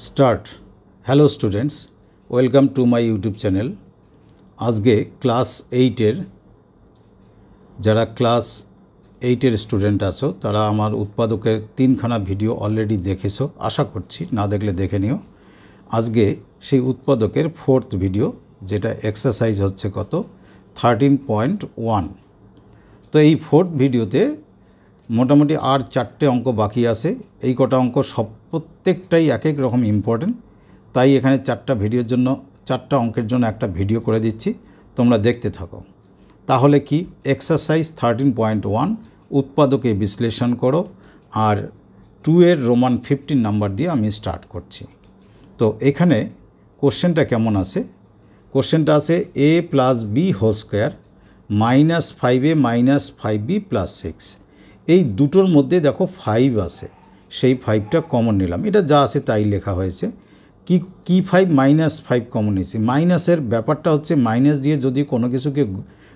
Start. Hello students, welcome to my YouTube channel. आज के class 8 जरा क्लास 8 स्टूडेंट आसो तारा आमार उत्पादकेर 3खाना भिडियो अलरेडी देखेছো, आशा करछि ना देखले देखे निओ। आज के सेई उत्पादकेर 4th भिडियो जेटा एक्सारसाइज होच्छे कत 13.1। तो এই 4th भिडियोते मोटामुटी और 4टे अंक बाकी आछे। এই कटा अंक सब प्रत्येकटाई एक एक रकम इम्पोर्टेंट, ताई एखाने 4टा भिडियोर जोन्नो 4टा अंकेर जोन्नो एकटा भिडियो करे दिচ্ছি, तोमरा देखते थाको। ताहले कि एक्सारसाइज 13.1 उत्पादके विश्लेषण करो और 2 एर रोमान 15 नम्बर दिए आमी स्टार्ट करছি। तो एखाने कोश्चेनटा केमन आछे? कोश्चेनटा आछे a plus b whole square minus 5a minus 5b plus 6। এই দুটোর মধ্যে দেখো 5 আছে, সেই 5টা কমন নিলাম। এটা যা আছে তাই লেখা হয়েছে। কি 5 মাইনাস 5 কমন নিয়েছি। মাইনাসের ব্যাপারটা হচ্ছে মাইনাস দিয়ে যদি কোনো কিছুকে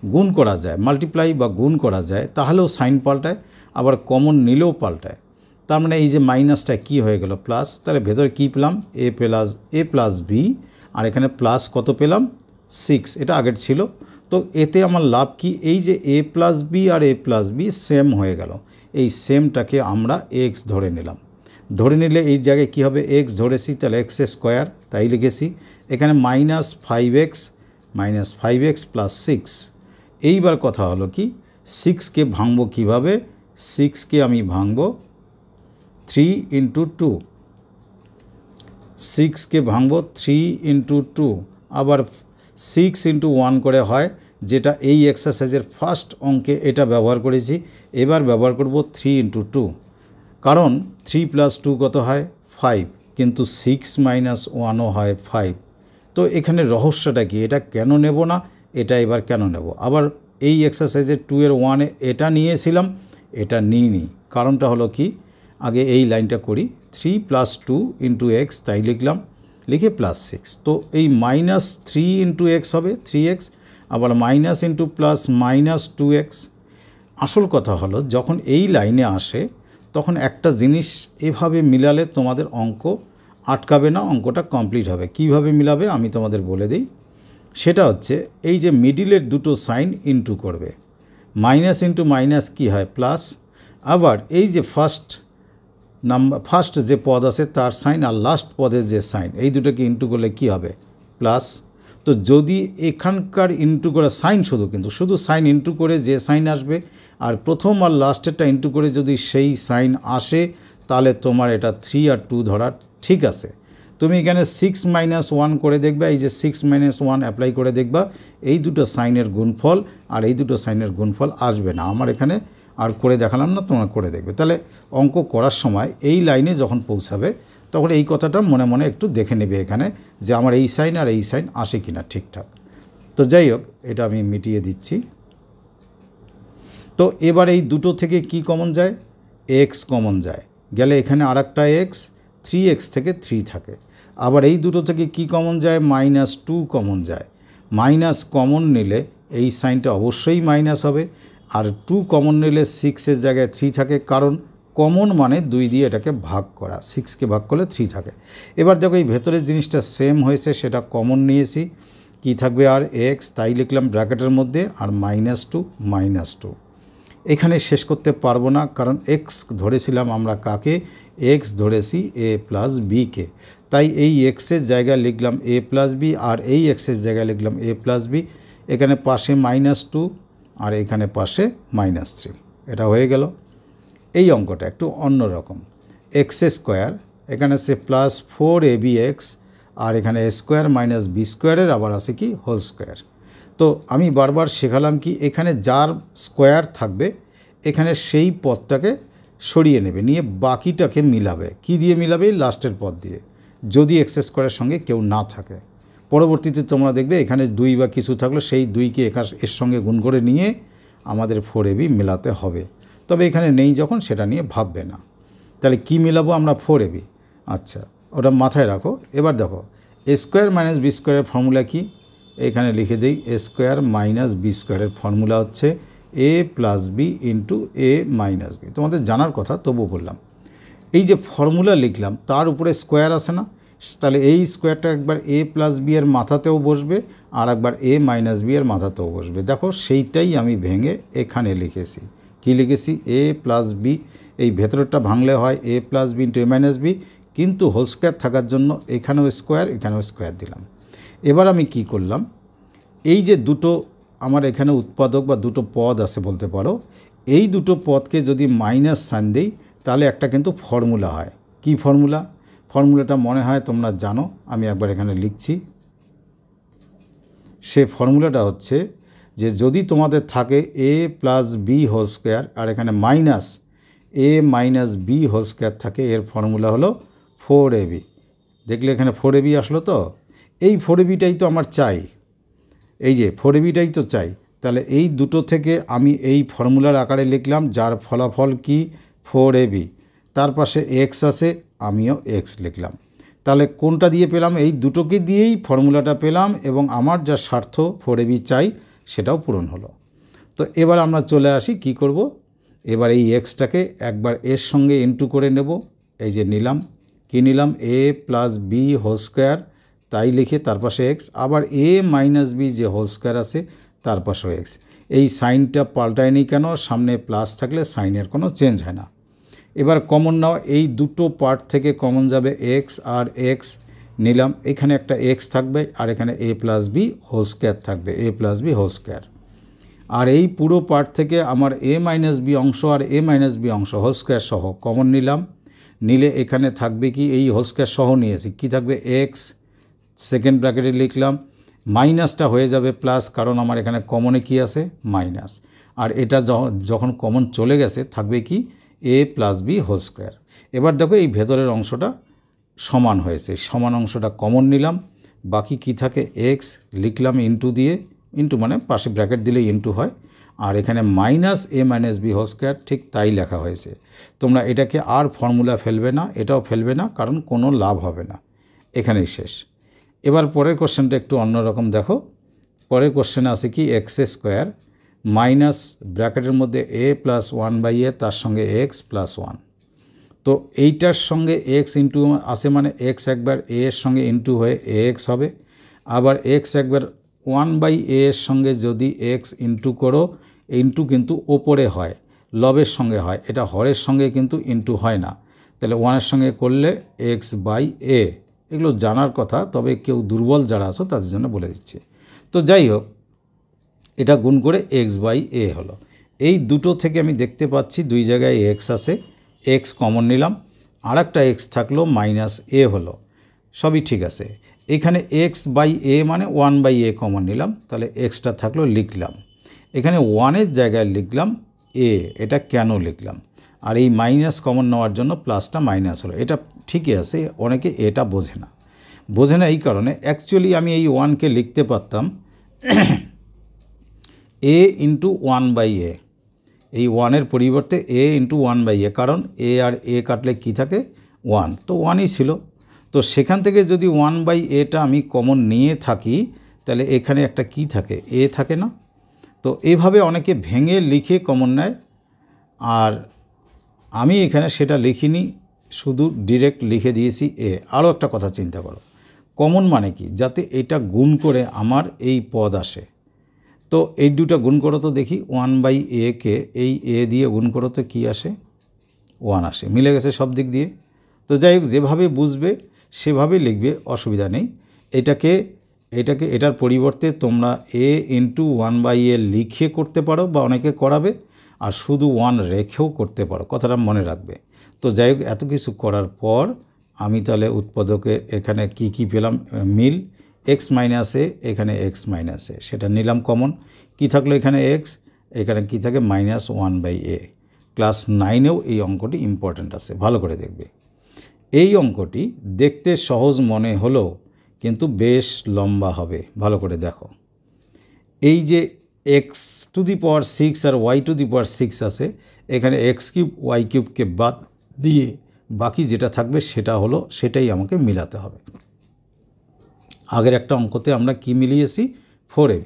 গুণ করা যায়, মাল্টিপ্লাই বা গুণ করা যায়, তাহলেও সাইন পাল্টায়, আবার কমন নিলেও পাল্টায়। তার মানে এই যে মাইনাসটা কি হয়ে গেল প্লাস, তাহলে ভেতরে কি পেলাম a প্লাস বি, আর এখানে প্লাস কত পেলাম 6। এটা আগের ছিল। তো এতে আমার লাভ কি, এই যে a প্লাস বি আর a প্লাস বি সেম হয়ে গেল, এই সেমটাকে আমরা x ধরে নিলাম। ধরে নিলে এই জায়গায় কি হবে, x ধরেছি তাহলে x স্কোয়ার, তাই লিখেছি। এখানে মাইনাস 5x প্লাস 6। এইবার কথা হলো কি 6কে ভাঙবো কীভাবে, 6কে আমি ভাঙবো 3 ইন্টু 2, 6কে ভাঙবো 3 ইন্টু 2, আবার 6 ইন্টু 1 করে হয়, যেটা এই এক্সারসাইজের ফার্স্ট অঙ্কে এটা ব্যবহার করেছি। এবার ব্যবহার করব 3 ইন্টু 2, কারণ 3 প্লাস 2 কত হয় 5, কিন্তু 6 মাইনাস 1ও হয় 5। তো এখানে রহস্যটা কি, এটা কেন নেব না, এটা এবার কেন নেব। আবার এই এক্সারসাইজের 2 এর 1-এ এটা নিয়েছিলাম, এটা নিইনি। কারণটা হলো কি, আগে এই লাইনটা করি, 3 প্লাস 2 ইন্টু এক্স, তাই লিখলাম, লিখে প্লাস 6। তো এই মাইনাস 3 ইন্টু এক্স হবে 3x, আবার minus into plus minus 2x। আসল কথা হলো যখন এই লাইনে আসে তখন একটা জিনিস এভাবে মিলালে তোমাদের অঙ্ক আটকাবে না, অঙ্কটা কমপ্লিট হবে। কিভাবে মিলাবে আমি তোমাদের বলে দিই। সেটা হচ্ছে এই যে মিডিলের দুটো সাইন ইন্টু করবে, মাইনাস ইন্টু মাইনাস কি হয় প্লাস, আবার এই যে ফার্স্ট যে পদ আছে তার সাইন আর লাস্ট পদের যে সাইন, এই দুটোকে ইন্টু করলে কি হবে প্লাস। তো যদি এখানকার ইন্টু করা সাইন শুধু সাইন ইন্টু করে যে সাইন আসবে, আর প্রথম আর লাস্টেরটা ইন্টু করে যদি সেই সাইন আসে, তাহলে তোমার এটা 3 আর 2 ধরা ঠিক আছে। তুমি এখানে 6 মাইনাস 1 করে দেখবে, এই যে 6 মাইনাস 1 অ্যাপ্লাই করে দেখবা, এই দুটো সাইনের গুণফল আর এই দুটো সাইনের গুণফল আসবে না। আমার এখানে আর করে দেখালাম না, তোমরা করে দেখবে। তাহলে অঙ্ক করার সময় এই লাইনে যখন পৌঁছাবে তখন এই কথাটা মনে মনে একটু দেখে নেবে এখানে, যে আমার এই সাইন আর এই সাইন আসে কিনা ঠিকঠাক। তো যাই হোক, এটা আমি মিটিয়ে দিচ্ছি। তো এবার এই দুটো থেকে কি কমন যায়, x কমন যায়, গেলে এখানে আর একটা x, 3x থেকে 3 থাকে। আবার এই দুটো থেকে কি কমন যায়, মাইনাস 2 কমন যায়। মাইনাস কমন নিলে এই সাইনটা অবশ্যই মাইনাস হবে, আর 2 কমন নিলে 6-এর জায়গায় 3 থাকে, কারণ কমন মানে 2 দিয়ে এটাকে ভাগ করা, 6কে ভাগ করলে 3 থাকে। এবার দেখো এই ভেতরের জিনিসটা সেম হয়েছে, সেটা কমন নিয়েছি, কি থাকবে আর x, তাই লিখলাম ব্র্যাকেটের মধ্যে, আর -2। এখানে শেষ করতে পারবো না, কারণ x ধরেছিলাম আমরা কাকে, x ধরেছি a প্লাস বিকে, তাই এই x-এর জায়গায় লিখলাম a প্লাস বি, আর এই x-এর জায়গায় লিখলাম a প্লাস বি। এখানে পাশে -2 আর এখানে পাশে -3, এটা হয়ে গেল। এই অঙ্কটা একটু অন্যরকম, x স্কোয়ার, এখানে সে প্লাস 4abx, আর এখানে a স্কোয়ার মাইনাস বি স্কোয়ারের আবার আছে কি হোল স্কোয়ার। তো আমি বারবার শেখালাম কি, এখানে যার স্কোয়ার থাকবে এখানে সেই পদটাকে সরিয়ে নেবে, নিয়ে বাকিটাকে মিলাবে। কি দিয়ে মিলাবে, লাস্টের পদ দিয়ে, যদি x স্কোয়ারের সঙ্গে কেউ না থাকে। পরবর্তীতে তোমরা দেখবে এখানে 2 বা কিছু থাকলো, সেই 2কে এর সঙ্গে গুণ করে নিয়ে আমাদের 4ab মেলাতে হবে। তবে এখানে নেই যখন, সেটা নিয়ে ভাববে না। তাহলে কি মেলাবো আমরা, 4ab। আচ্ছা, ওটা মাথায় রাখো। এবার দেখো a স্কোয়ার মাইনাস বি স্কোয়ারের ফর্মুলা কি, এখানে লিখে দিই, a স্কোয়ার মাইনাস বি স্কোয়ারের ফর্মুলা হচ্ছে a plus b into a minus b. তোমাদের জানার কথা তবু বললাম। এই যে ফর্মুলা লিখলাম তার উপরে স্কোয়ার আসে না, তাহলে এই স্কোয়ারটা একবার এ প্লাস বি এর মাথাতেও বসবে আর একবার এ মাইনাস বি এর মাথাতেও বসবে। দেখো সেইটাই আমি ভেঙে এখানে লিখেছি। কি লিখেছি? এ প্লাস বি, এই ভেতরটা ভাঙলে হয় এ প্লাস বি ইন্টু এ মাইনাস বি, কিন্তু হোল স্কোয়ার থাকার জন্য এখানেও স্কোয়ার দিলাম। এবার আমি কি করলাম, এই যে দুটো আমার এখানে উৎপাদক বা দুটো পদ আছে বলতে পারো, এই দুটো পদকে যদি মাইনাস সাইন দিই তাহলে একটা কিন্তু ফর্মুলা হয়। কি ফর্মুলা? ফর্মুলাটা মনে হয় তোমরা জানো, আমি একবার এখানে লিখছি। সে ফর্মুলাটা হচ্ছে যে যদি তোমাদের থাকে এ প্লাস বি হোল স্কোয়ার আর এখানে মাইনাস এ মাইনাস বি হোল স্কোয়ার থাকে, এর ফর্মুলা হলো 4ab। দেখলে এখানে 4ab আসলো। তো এই 4abটাই তো আমার চাই, এই যে 4abটাই তো চাই। তাহলে এই দুটো থেকে আমি এই ফর্মুলার আকারে লিখলাম, যার ফলাফল কি 4ab, তার পাশে এক্স আছে, আমিও এক্স লিখলাম। তাহলে কোনটা দিয়ে পেলাম? এই দুটোকে দিয়েই ফর্মুলাটা পেলাম এবং আমার যা স্বার্থ 4ab চাই সেটাও পূরণ হলো। তো এবার আমরা চলে আসি কি করব, এবার এই এক্সটাকে একবার এর সঙ্গে ইনটু করে নেব। এই যে নিলাম, কি নিলাম? এ প্লাস বি হোল স্কোয়ার, তাই লিখে তার পাশে এক্স, আবার এ মাইনাস বি যে হোল স্কোয়ার আছে তার পাশেও এক্স। এই সাইনটা পাল্টায়নি কেন? সামনে প্লাস থাকলে সাইনের কোনো চেঞ্জ হয় না। এবার কমন নাও, এই দুটো পার্ট থেকে কমন যাবে এক্স আর এক্স নিলাম, এখানে একটা এক্স থাকবে আর এখানে এ প্লাস বি হোল স্কোয়ার থাকবে, এ প্লাস বি হোল স্কোয়ার। আর এই পুরো পার্ট থেকে আমার এ মাইনাস বি অংশ আর এ মাইনাস বি অংশ হোল স্কোয়ার সহ কমন নিলাম, নিলে এখানে থাকবে কি? এই হোল স্কোয়ার সহ নিয়েছি, কি থাকবে? এক্স, সেকেন্ড ব্র্যাকেটে লিখলাম, মাইনাসটা হয়ে যাবে প্লাস, কারণ আমার এখানে কমনে কি আছে? মাইনাস। আর এটা যখন কমন চলে গেছে থাকবে কি? এ প্লাস বি হোল স্কোয়ার। এবার দেখো এই ভেতরের অংশটা সমান হয়েছে, সমান অংশটা কমন নিলাম, বাকি কি থাকে? এক্স লিখলাম ইন্টু দিয়ে, ইন্টু মানে পাশে ব্র্যাকেট দিলে ইন্টু হয়, আর এখানে মাইনাস এ মাইনাস বি হোল স্কোয়ার, ঠিক তাই লেখা হয়েছে। তোমরা এটাকে আর ফর্মুলা ফেলবে না, এটাও ফেলবে না, কারণ কোনো লাভ হবে না, এখানেই শেষ। এবার পরের কোশ্চেনটা একটু অন্যরকম দেখো। পরের কোশ্চেনে আছে কি? এক্স স্কোয়ার মাইনাস ব্র্যাকেটের মধ্যে এ প্লাস 1/a তার সঙ্গে এক্স প্লাস 1। তো এইটার সঙ্গে এক্স ইন্টু আসে মানে এক্স একবার এ এর সঙ্গে ইন্টু হয়ে এক্স হবে, আবার এক্স একবার 1/a এর সঙ্গে যদি এক্স ইন্টু করো, ইন্টু কিন্তু ওপরে হয়, লবের সঙ্গে হয়, এটা হরের সঙ্গে কিন্তু ইন্টু হয় না। তাহলে 1-এর সঙ্গে করলে x/a, এগুলো জানার কথা, তবে কেউ দুর্বল যারা আছো তাদের জন্য বলে দিচ্ছে। তো যাই হোক, এটা গুণ করে x/a হলো। এই দুটো থেকে আমি দেখতে পাচ্ছি দুই জায়গায় এক্স আছে, এক্স কমন নিলাম, আর একটা এক্স থাকলো মাইনাস এ হলো, সবই ঠিক আছে। এখানে x/a মানে 1/a কমন নিলাম, তাহলে এক্সটা থাকলো, লিখলাম। এখানে 1-এর জায়গায় লিখলাম এ, এটা কেন লিখলাম? আর এই মাইনাস কমন নেওয়ার জন্য প্লাসটা মাইনাস হলো, এটা ঠিকই আছে। অনেকে এটা বোঝে না এই কারণে। অ্যাকচুয়ালি আমি এই 1কে লিখতে পারতাম a ইন্টু 1/a, এই 1-এর পরিবর্তে a ইন্টু 1/a, কারণ a আর a কাটলে কি থাকে? 1, তো 1ই ছিল। তো সেখান থেকে যদি 1/aটা আমি কমন নিয়ে থাকি, তাহলে এখানে একটা কি থাকে? a থাকে না? তো এইভাবে অনেকে ভেঙে লিখে কমন নেয়, আর আমি এখানে সেটা লিখিনি, শুধু ডিরেক্ট লিখে দিয়েছি এ। আরও একটা কথা চিন্তা করো, কমন মানে কি? যাতে এটা গুণ করে আমার এই পদ আসে। তো এই দুটো গুণ করো তো দেখি, 1/a কে এই a দিয়ে গুণ করো তো কী আসে? 1 আসে, মিলে গেছে সব দিক দিয়ে। তো যাই হোক, যেভাবে বুঝবে সেভাবে লিখবে, অসুবিধা নেই। এটার পরিবর্তে তোমরা a ইন্টু 1/a লিখে করতে পারো, বা অনেকে করাবে, আর শুধু 1 রেখেও করতে পারো, কথাটা মনে রাখবে। তো যাই হোক, এত কিছু করার পর আমি তাহলে উৎপাদকের এখানে কি পেলাম? মিল, এক্স মাইনাসে, এখানে এক্স মাইনাসে, সেটা নিলাম কমন। কি থাকলো? এখানে এক্স, এখানে কি থাকে? Minus 1/a। ক্লাস 9-এও এই অঙ্কটি ইম্পর্ট্যান্ট আছে, ভালো করে দেখবে। এই অঙ্কটি দেখতে সহজ মনে হলেও কিন্তু বেশ লম্বা হবে, ভালো করে দেখো। এই যে x⁶ আর y⁶ আছে, এখানে x³ y³ বাদ দিয়ে বাকি যেটা থাকবে সেটাই আমাকে মিলাতে হবে। আগের একটা অঙ্কতে আমরা কি মিলিয়েছি? 4ab।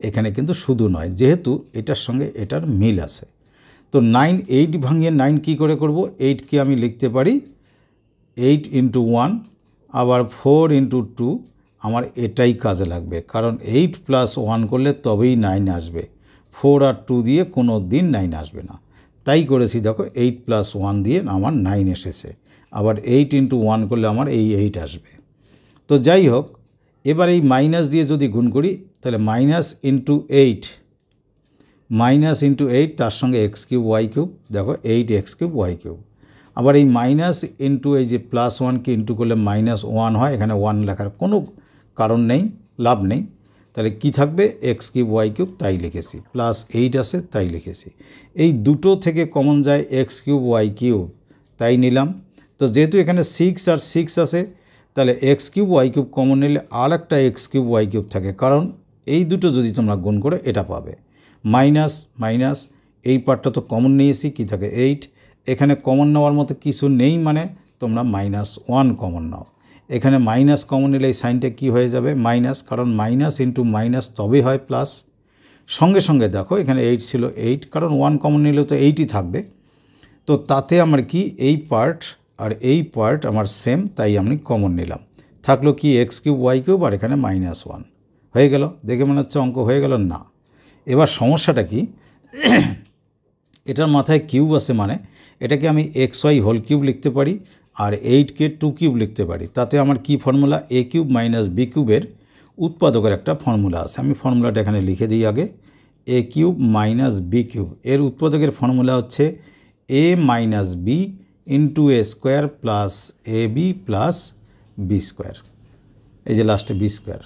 এখানে কিন্তু শুধু নয়, যেহেতু এটার সঙ্গে এটার মিল আছে। তো 8 ভাঙিয়ে 9 কী করে করব? 8কে আমি লিখতে পারি 8 ইন্টু 1, আবার 4 ইন্টু 2 আমার এটাই কাজে লাগবে, কারণ 8 প্লাস 1 করলে তবেই 9 আসবে। 4 আর 2 দিয়ে কোনো দিন 9 আসবে না, তাই করেছি। দেখো 8 প্লাস 1 দিয়ে আমার 9 এসেছে। আবার 8 ইন্টু 1 করলে আমার এই 8 আসবে। তো যাই হোক, এবার এই মাইনাস দিয়ে যদি গুণ করি তাহলে মাইনাস ইন্টু 8 তার সঙ্গে এক্স কিউব ওয়াই কিউব, দেখো 8x কিউব ওয়াই কিউব। আবার এই মাইনাস ইন্টু এই যে প্লাস 1কে ইন্টু করলে -1 হয়, এখানে 1 লেখার কোনো কারণ নেই, লাভ নেই। তাহলে কি থাকবে, এক্স কিউব ওয়াই কিউব, তাই লিখেছি। প্লাস 8 আছে তাই লিখেছি। এই দুটো থেকে কমন যায় এক্স কিউব ওয়াই কিউব, তাই নিলাম। তো যেহেতু এখানে 6 আর 6 আছে, তাহলে x cube y cube common নিলে আর একটা এক্স কিউব ওয়াই কিউব থাকে, কারণ এই দুটো যদি তোমরা গুণ করে এটা পাবে। মাইনাস মাইনাস, এই পার্টটা তো কমন নিয়েছি, কি থাকে 8। এখানে কমন নেওয়ার মতো কিছু নেই, মানে তোমরা -1 কমন নাও। এখানে মাইনাস কমন নিলে এই সাইনটা কী হয়ে যাবে, মাইনাস, কারণ মাইনাস ইন্টু মাইনাস তবে হয় প্লাস। সঙ্গে সঙ্গে দেখো এখানে 8 ছিল 8, কারণ 1 কমন নিলে তো 8ই থাকবে। তো তাতে আমার কি এই পার্ট আর এই পার্ট আমার সেম, তাই আমি কমন নিলাম। থাকলো কি এক্স কিউব ওয়াই কিউব, আর এখানে -1 হয়ে গেল। দেখে মনে হচ্ছে অঙ্ক হয়ে গেল না। এবার সমস্যাটা কি, এটার মাথায় কিউব আছে, মানে এটাকে আমি এক্স ওয়াই হোল কিউব লিখতে পারি, আর 8কে 2 কিউব লিখতে পারি। তাতে আমার কি ফর্মুলা, এ কিউব মাইনাস বি কিউবের উৎপাদকের একটা ফর্মুলা আছে। আমি ফর্মুলাটা এখানে লিখে দিই আগে। এ কিউব মাইনাস বি কিউব এর উৎপাদকের ফর্মুলা হচ্ছে এ minus B into A square plus A B plus B square, এই যে লাস্টে বি স্কোয়ার।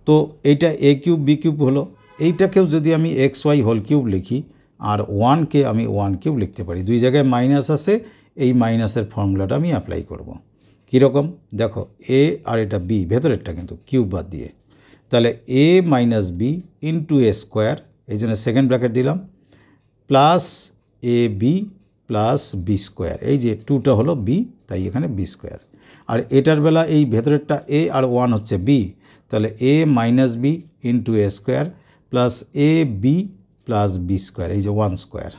তো এইটা এ কিউব বি কিউব হলো। এইটাকেও যদি আমি এক্স ওয়াই হোল কিউব লিখি, আর 1কে আমি 1 কিউব লিখতে পারি। দুই জায়গায় মাইনাস আছে, এই মাইনাসের ফর্মুলাটা আমি অ্যাপ্লাই করব। কীরকম দেখো, এ আর এটা বি, ভেতরেরটা কিন্তু কিউব বাদ দিয়ে। তাহলে এ মাইনাস বি ইন্টু এ স্কোয়ার, এই জন্য সেকেন্ড ব্র্যাকেট দিলাম, plus A B plus B square. এই যে 2টা হলো বি, তাই এখানে বি স্কোয়ার। আর এটার বেলা এই ভেতরেরটা এ আর 1 হচ্ছে বি, তাহলে এ minus B into A square plus A B plus B square, এই যে 1 স্কোয়ার।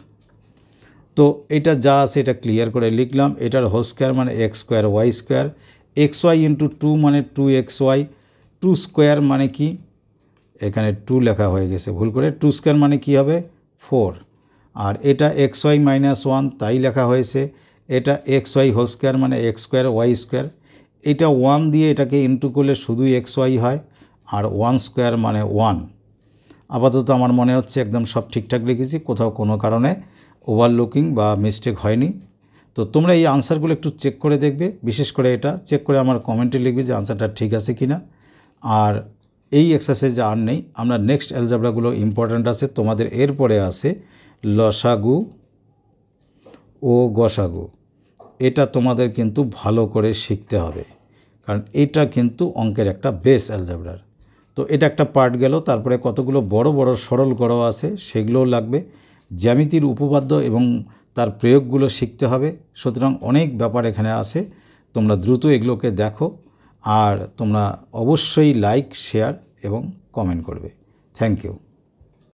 তো এটা যা আছে এটা ক্লিয়ার করে লিখলাম। এটার হোল স্কোয়ার মানে x square y square, x y into 2 মানে 2xy, 2 স্কোয়ার মানে কি, এখানে 2 লেখা হয়ে গেছে ভুল করে, 2 স্কোয়ার মানে কি হবে 4। আর এটা এক্স ওয়াই মাইনাস 1, তাই লেখা হয়েছে। এটা এক্স ওয়াই হোল স্কোয়ার মানে এক্স স্কোয়ার ওয়াই স্কোয়ার। এটা 1 দিয়ে এটাকে ইন্টু করলে শুধুই এক্স ওয়াই হয়, আর 1 স্কোয়ার মানে 1। আপাতত আমার মনে হচ্ছে একদম সব ঠিকঠাক লিখেছি, কোথাও কোনো কারণে ওভারলুকিং বা মিস্টেক হয়নি। তো তোমরা এই আনসারগুলো একটু চেক করে দেখবে, বিশেষ করে এটা চেক করে আমার কমেন্টে লিখবে যে আনসারটা ঠিক আছে কি না। আর এই এক্সারসাইজ আর নেই, আমরা নেক্সট অ্যালজেব্রাগুলো ইম্পর্ট্যান্ট আছে তোমাদের। এরপরে আছে লসাগু ও গসাগু, এটা তোমাদের কিন্তু ভালো করে শিখতে হবে, কারণ এটা কিন্তু অঙ্কের একটা বেস অ্যালজেব্রার। তো এটা একটা পার্ট গেল। তারপরে কতগুলো বড় বড় সরল গড় আছে, সেগুলোও লাগবে। জ্যামিতির উপপাদ্য এবং তার প্রয়োগগুলো শিখতে হবে। সুতরাং অনেক ব্যাপার এখানে আছে, তোমরা দ্রুত এগুলোকে দেখো। আর তোমরা অবশ্যই লাইক, শেয়ার এবং কমেন্ট করবে। Thank you.